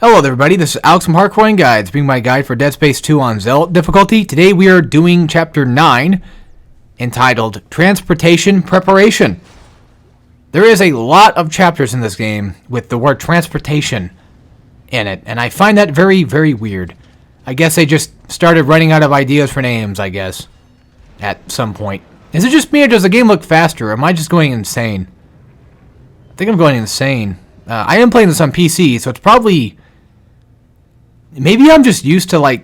Hello there, everybody. This is Alex from Hardcoring Guides, being my guide for Dead Space 2 on Zealot difficulty. Today we are doing Chapter 9, entitled Transportation Preparation. There is a lot of chapters in this game with the word transportation in it, and I find that very, very weird. I guess they just started running out of ideas for names, I guess, at some point. Is it just me, or does the game look faster, or am I just going insane? I think I'm going insane. I am playing this on PC, so it's probably... Maybe I'm just used to, I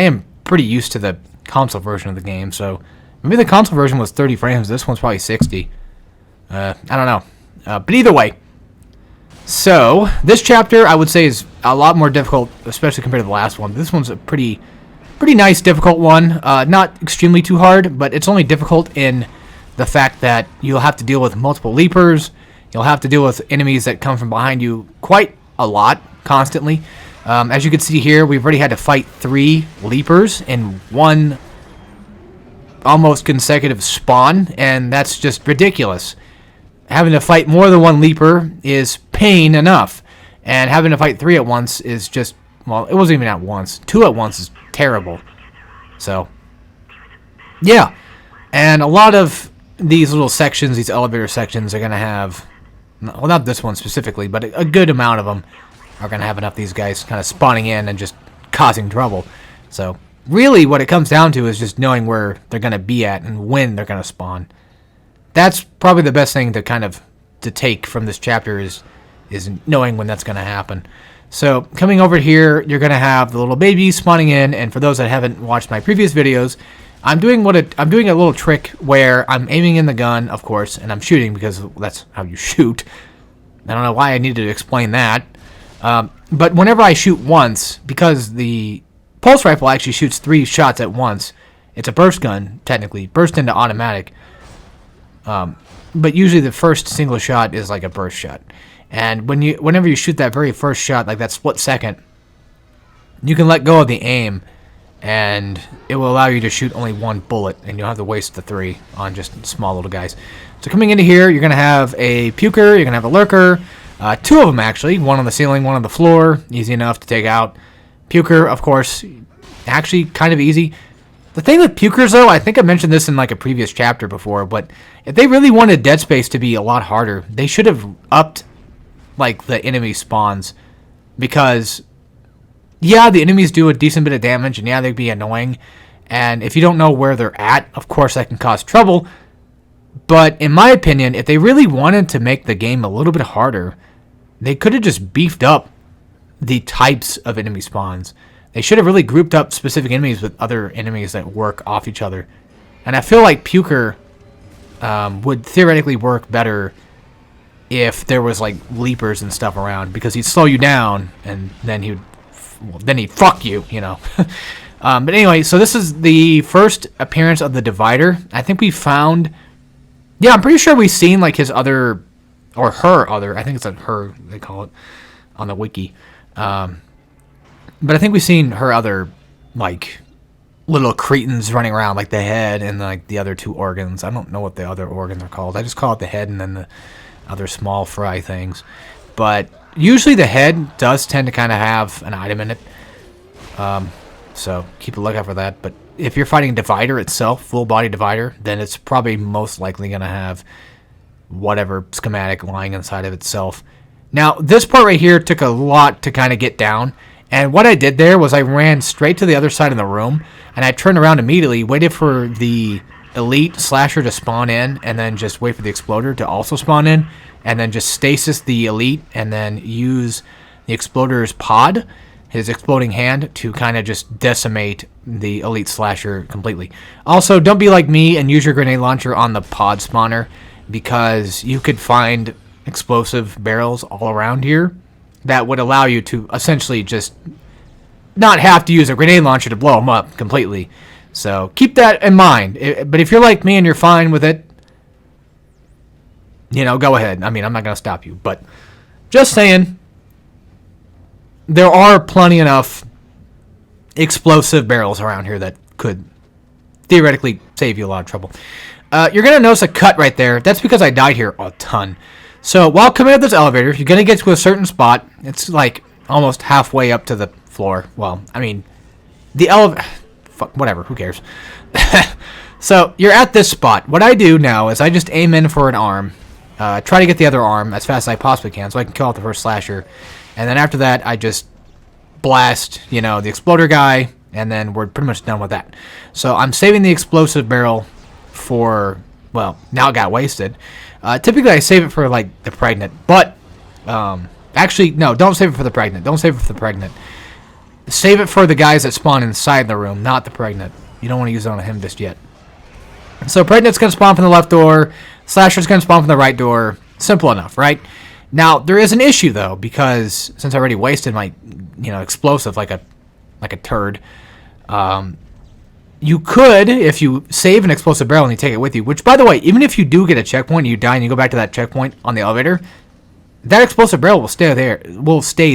am pretty used to the console version of the game, so maybe the console version was 30 frames, this one's probably 60. I don't know. But either way. So, this chapter, I would say, is a lot more difficult, especially compared to the last one. This one's a pretty nice, difficult one. Not extremely too hard, but it's only difficult in the fact that you'll have to deal with multiple leapers. You'll have to deal with enemies that come from behind you quite a lot, constantly. As you can see here, we've already had to fight 3 leapers in one almost consecutive spawn, and that's just ridiculous. Having to fight more than one leaper is pain enough, and having to fight 3 at once is just, well, it wasn't even at once. 2 at once is terrible. So, yeah. And a lot of these little sections, these elevator sections, are going to have, well, not this one specifically, but a good amount of them are going to have enough of these guys kind of spawning in and just causing trouble. So, really what it comes down to is just knowing where they're going to be at and when they're going to spawn. That's probably the best thing to take from this chapter is knowing when that's going to happen. So, coming over here, you're going to have the little babies spawning in, and for those that haven't watched my previous videos, I'm doing a little trick where I'm aiming in the gun, of course, and I'm shooting because that's how you shoot. I don't know why I needed to explain that. But whenever I shoot once, because the pulse rifle actually shoots 3 shots at once, it's a burst gun, technically, burst into automatic. But usually the first single shot is like a burst shot. And whenever you shoot that very first shot, like that split second, you can let go of the aim, and it will allow you to shoot only 1 bullet, and you'll have to waste the 3 on just small little guys. So coming into here, you're going to have a puker, you're going to have a lurker, 2 of them actually, one on the ceiling, one on the floor, easy enough to take out. Puker, of course, actually kind of easy. The thing with pukers, though, I think I mentioned this in like a previous chapter before, but if they really wanted Dead Space to be a lot harder, they should have upped like the enemy spawns, because yeah, the enemies do a decent bit of damage, and yeah, they'd be annoying, and if you don't know where they're at, of course that can cause trouble. But in my opinion, if they really wanted to make the game a little bit harder, they could have just beefed up the types of enemy spawns. They should have really grouped up specific enemies with other enemies that work off each other. And I feel like Puker would theoretically work better if there was like leapers and stuff around, because he'd slow you down and then he'd fuck you, you know. But anyway, so this is the first appearance of the divider. I think we found... Yeah, I'm pretty sure we've seen like his other, or her other, I think it's a her, they call it, on the wiki. But I think we've seen her other, like, little cretins running around, like the head and like the other 2 organs. I don't know what the other organs are called. I just call it the head and then the other small fry things. But usually the head does tend to kind of have an item in it. So keep a lookout for that. But if you're fighting Divider itself, full body Divider, then it's probably most likely going to have whatever schematic lying inside of itself. Now, this part right here took a lot to kind of get down. And what I did there was I ran straight to the other side of the room, and I turned around immediately, waited for the elite slasher to spawn in, and then just wait for the exploder to also spawn in, and then just stasis the elite, and then use the exploder's pod, his exploding hand, to kind of just decimate the elite slasher completely. Also, don't be like me and use your grenade launcher on the pod spawner, because you could find explosive barrels all around here that would allow you to essentially just not have to use a grenade launcher to blow them up completely. So keep that in mind. But if you're like me and you're fine with it, you know, go ahead. I mean, I'm not going to stop you, but just saying, there are plenty enough explosive barrels around here that could theoretically save you a lot of trouble. You're going to notice a cut right there. That's because I died here a ton. So while coming up this elevator, you're going to get to a certain spot. It's like almost halfway up to the floor. Well, I mean, the elevator... Fuck, whatever, who cares? So, you're at this spot. What I do now is I just aim in for an arm. Try to get the other arm as fast as I possibly can so I can kill off the first slasher. And then after that, I just blast, you know, the exploder guy, and then we're pretty much done with that. So I'm saving the explosive barrel for, well, now it got wasted. Typically I save it for, like, the pregnant, but, actually, no, don't save it for the pregnant. Don't save it for the pregnant. Save it for the guys that spawn inside the room, not the pregnant. You don't want to use it on him just yet. So pregnant's going to spawn from the left door, slasher's going to spawn from the right door. Simple enough, right? Now, there is an issue, though, because since I already wasted my, you know, explosive like a turd, you could, if you save an explosive barrel and you take it with you, which, by the way, even if you do get a checkpoint and you die and you go back to that checkpoint on the elevator, that explosive barrel will stay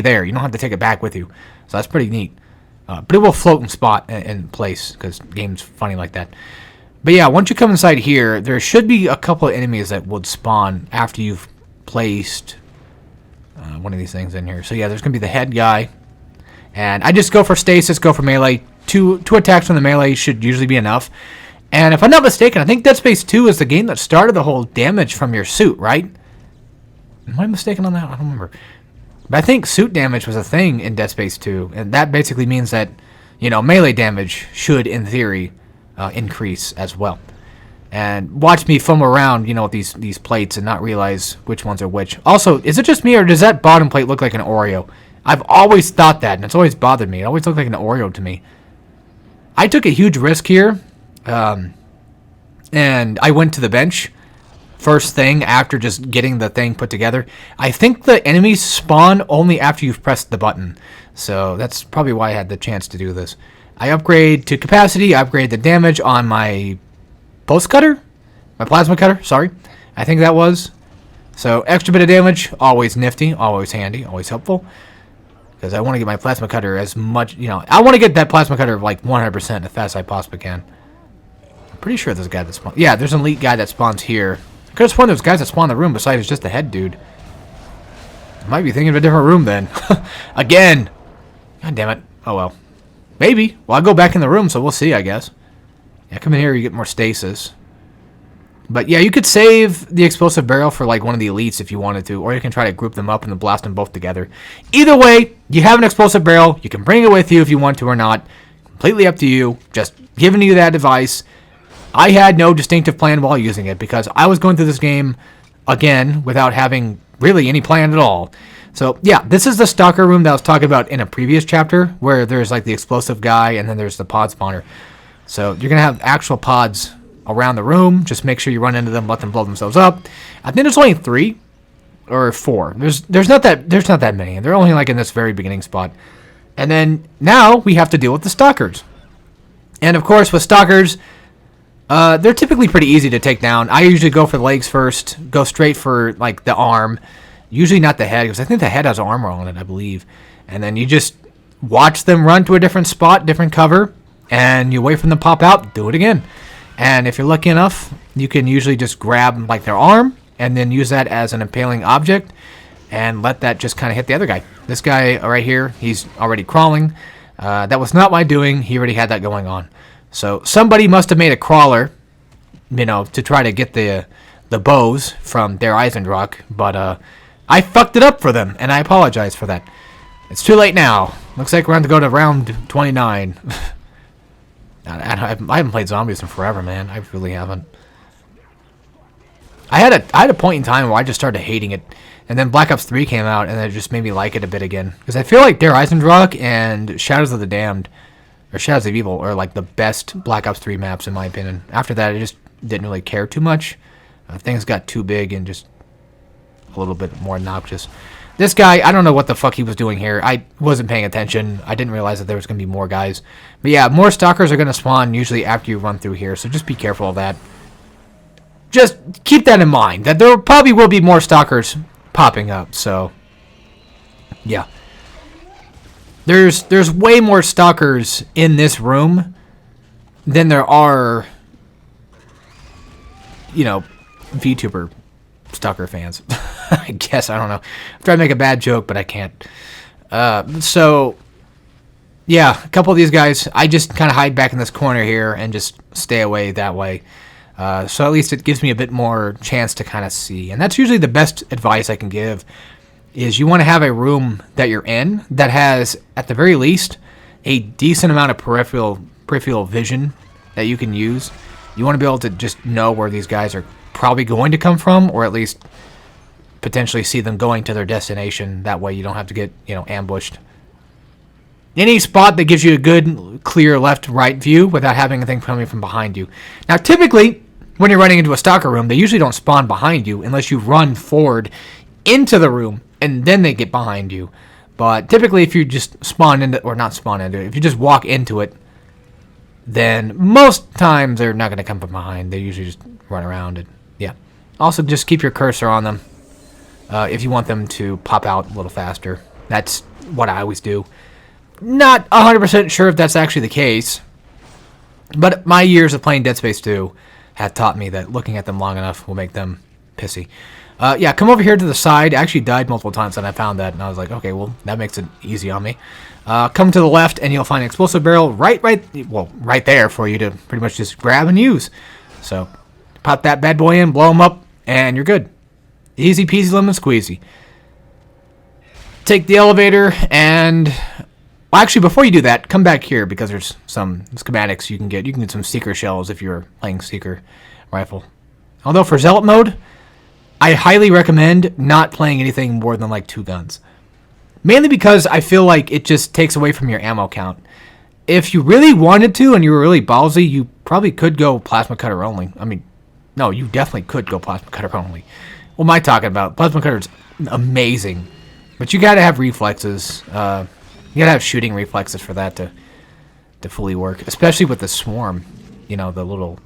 there. You don't have to take it back with you. So that's pretty neat. But it will float in spot in place, because the game's funny like that. But yeah, once you come inside here, there should be a couple of enemies that would spawn after you've placed one of these things in here. So yeah, there's going to be the head guy. And I just go for stasis, go for melee. Two attacks from the melee should usually be enough. And if I'm not mistaken, I think Dead Space 2 is the game that started the whole damage from your suit, right? Am I mistaken on that? I don't remember. But I think suit damage was a thing in Dead Space 2. And that basically means that, you know, melee damage should, in theory, increase as well. And watch me fumble around, you know, with these plates and not realize which ones are which. Also, is it just me, or does that bottom plate look like an Oreo? I've always thought that, and it's always bothered me. It always looked like an Oreo to me. I took a huge risk here, and I went to the bench first thing after just getting the thing put together. I think the enemies spawn only after you've pressed the button, so that's probably why I had the chance to do this. I upgrade to capacity, I upgrade the damage on my pulse cutter? My plasma cutter, sorry. I think that was. So, extra bit of damage, always nifty, always handy, always helpful. Because I want to get my plasma cutter as much, you know, I want to get that plasma cutter like 100% as fast as I possibly can. I'm pretty sure there's a guy that spawns. Yeah, there's an elite guy that spawns here. I could have sworn there's guys that spawn in the room besides just the head dude. I might be thinking of a different room then. Again! God damn it. Oh well. Maybe. Well, I'll go back in the room, so we'll see, I guess. Yeah, come in here, you get more stasis. But yeah, you could save the explosive barrel for like one of the elites if you wanted to, or you can try to group them up and then blast them both together. Either way, you have an explosive barrel. You can bring it with you if you want to or not. Completely up to you. Just giving you that advice. I had no distinctive plan while using it because I was going through this game, again, without having really any plan at all. So yeah, this is the stalker room that I was talking about in a previous chapter, where there's like the explosive guy and then there's the pod spawner. So you're going to have actual pods around the room. Just make sure you run into them, let them blow themselves up. I think there's only 3 or 4. There's not that many. They're only like in this very beginning spot. And then now we have to deal with the stalkers. And of course with stalkers, they're typically pretty easy to take down. I usually go for the legs first, go straight for like the arm, usually not the head because I think the head has armor on it, I believe. And then you just watch them run to a different spot, different cover, and you wait for them to pop out, do it again. And if you're lucky enough, you can usually just grab like their arm and then use that as an impaling object and let that just kind of hit the other guy. This guy right here, he's already crawling. That was not my doing. He already had that going on. So somebody must have made a crawler, you know, to try to get the bows from Der Eisendrache. But I fucked it up for them, and I apologize for that. It's too late now. Looks like we're going to go to round 29. I haven't played zombies in forever, man. I really haven't. I had a point in time where I just started hating it, and then Black Ops 3 came out, and it just made me like it a bit again. Because I feel like Der Eisendrache and Shadows of the Damned, or Shadows of Evil, are like the best Black Ops 3 maps in my opinion. After that, I just didn't really care too much. Things got too big and just a little bit more obnoxious. This guy, I don't know what the fuck he was doing here. I wasn't paying attention. I didn't realize that there was going to be more guys. But yeah, more stalkers are going to spawn usually after you run through here, so just be careful of that. Just keep that in mind, that there probably will be more stalkers popping up, so yeah. There's way more stalkers in this room than there are, you know, VTuber stalker fans. I guess, I don't know. I'm trying to make a bad joke, but I can't. So, yeah, a couple of these guys, I just kind of hide back in this corner here and just stay away that way. So at least it gives me a bit more chance to kind of see. And that's usually the best advice I can give, is you want to have a room that you're in that has, at the very least, a decent amount of peripheral vision that you can use. You want to be able to just know where these guys are probably going to come from, or at least potentially see them going to their destination. That way you don't have to get, ambushed. Any spot that gives you a good, clear left-right view without having anything coming from behind you. Now, typically, when you're running into a stalker room, they usually don't spawn behind you unless you run forward into the room, and then they get behind you. But typically, if you just if you just walk into it, then most times they're not going to come from behind. They usually just run around. And yeah. Also, just keep your cursor on them if you want them to pop out a little faster. That's what I always do. Not 100% sure if that's actually the case, but my years of playing Dead Space 2 have taught me that looking at them long enough will make them pissy. Yeah, come over here to the side. I actually died multiple times, and I found that, and I was like, okay, well, that makes it easy on me. Come to the left, and you'll find an explosive barrel right there for you to pretty much just grab and use. So, pop that bad boy in, blow him up, and you're good. Easy peasy lemon squeezy. Take the elevator, and... Well, actually, before you do that, come back here, because there's some schematics you can get. You can get some Seeker shells if you're playing Seeker rifle. Although, for Zealot mode, I highly recommend not playing anything more than, 2 guns. Mainly because I feel like it just takes away from your ammo count. If you really wanted to, and you were really ballsy, you probably could go plasma cutter only. I mean, no, you definitely could go plasma cutter only. What am I talking about? Plasma cutter's amazing. But you gotta have reflexes. You gotta have shooting reflexes for that to fully work. Especially with the swarm. The little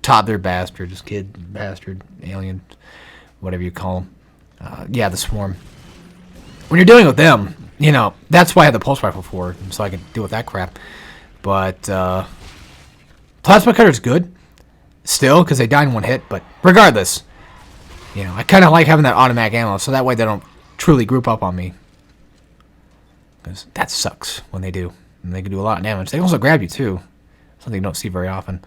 toddler bastards, kid bastard, alien, whatever you call them. Yeah, the swarm. When you're dealing with them, that's why I had the pulse rifle for, so I can deal with that crap. But plasma cutter's good still, because they die in one hit. But regardless, I kind of like having that automatic ammo, so that way they don't truly group up on me. Because that sucks when they do. And they can do a lot of damage. They also grab you, too. Something you don't see very often.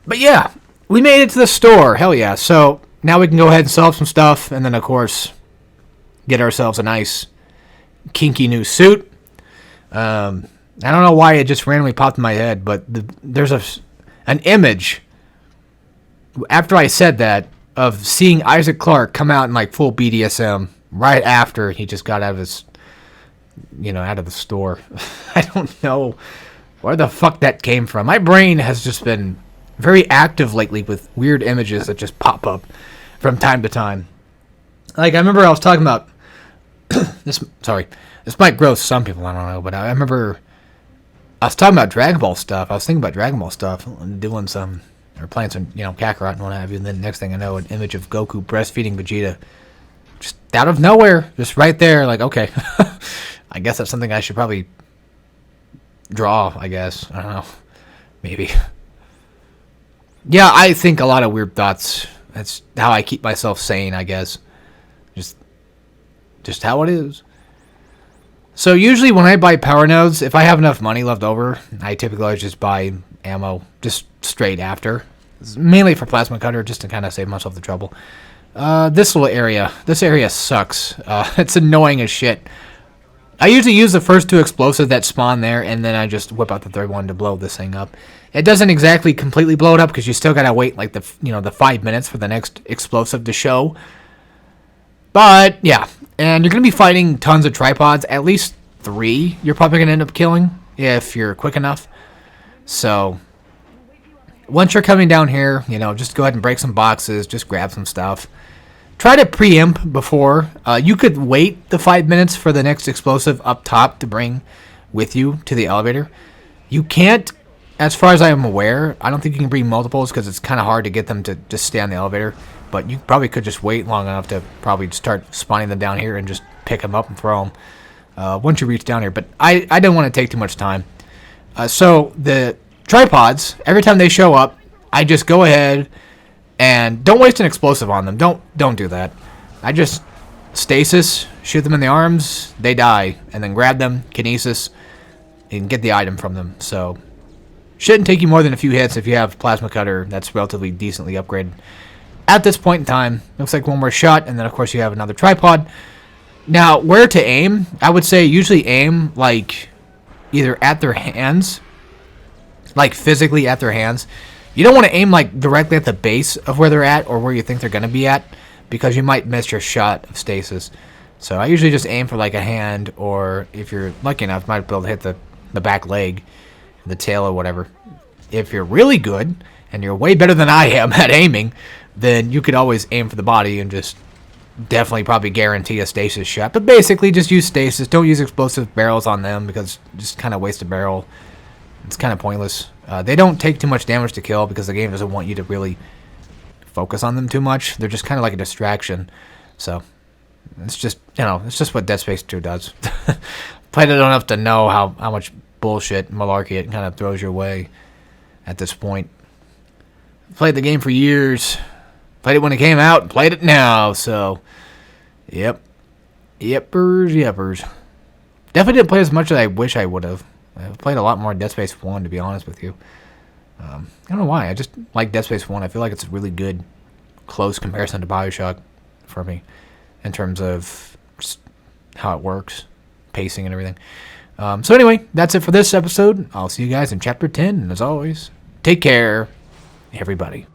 But yeah, we made it to the store. Hell yeah. So now we can go ahead and sell some stuff. And then, of course, get ourselves a nice, kinky new suit. I don't know why it just randomly popped in my head, but there's an image, after I said that, of seeing Isaac Clarke come out in full BDSM right after he just got out of his... out of the store. I don't know where the fuck that came from. My brain has just been very active lately with weird images that just pop up from time to time. I remember I was talking about this might gross some people, I don't know, but I remember I was talking about Dragon Ball stuff. I was thinking about Dragon Ball stuff, doing some, or playing some, Kakarot and what have you, and then next thing I know, an image of Goku breastfeeding Vegeta. Just out of nowhere, just right there, okay. I guess that's something I should probably draw, I guess. I don't know. Maybe. Yeah, I think a lot of weird thoughts. That's how I keep myself sane, I guess. Just how it is. So usually when I buy power nodes, if I have enough money left over, I typically always just buy ammo just straight after. It's mainly for plasma cutter, just to kind of save myself the trouble. This area sucks. It's annoying as shit. I usually use the first 2 explosives that spawn there, and then I just whip out the third one to blow this thing up. It doesn't exactly completely blow it up, because you still gotta wait the 5 minutes for the next explosive to show. But yeah, and you're gonna be fighting tons of tripods. At least 3 you're probably gonna end up killing if you're quick enough. So once you're coming down here, just go ahead and break some boxes, just grab some stuff. Try to preempt before. You could wait the 5 minutes for the next explosive up top to bring with you to the elevator. You can't, as far as I am aware, I don't think you can bring multiples because it's kind of hard to get them to just stay on the elevator. But you probably could just wait long enough to probably start spawning them down here and just pick them up and throw them once you reach down here. But I didn't want to take too much time. So the tripods, every time they show up, I just go ahead... And don't waste an explosive on them. Don't do that. I just stasis, shoot them in the arms, they die, and then grab them, kinesis, and get the item from them. So, shouldn't take you more than a few hits if you have Plasma Cutter that's relatively decently upgraded. At this point in time, looks like one more shot, and then of course you have another tripod. Now, where to aim? I would say usually aim, like, either at their hands, like physically at their hands. You don't want to aim, like, directly at the base of where they're at or where you think they're going to be at, because you might miss your shot of stasis. So I usually just aim for, like, a hand, or if you're lucky enough, might be able to hit the back leg, the tail, or whatever. If you're really good, and you're way better than I am at aiming, then you could always aim for the body and just definitely probably guarantee a stasis shot. But basically, just use stasis. Don't use explosive barrels on them, because just kind of waste a barrel. It's kind of pointless. They don't take too much damage to kill, because the game doesn't want you to really focus on them too much. They're just kind of like a distraction. So, it's just, it's just what Dead Space 2 does. Played it enough to know how much bullshit malarkey it kind of throws your way at this point. Played the game for years. Played it when it came out, played it now, so, yep. Yepers. Definitely didn't play as much as I wish I would have. I've played a lot more Dead Space 1, to be honest with you. I don't know why, I just like Dead Space 1. I feel like it's a really good, close comparison to Bioshock for me, in terms of just how it works, pacing and everything. So anyway, that's it for this episode. I'll see you guys in Chapter 10, and as always, take care, everybody.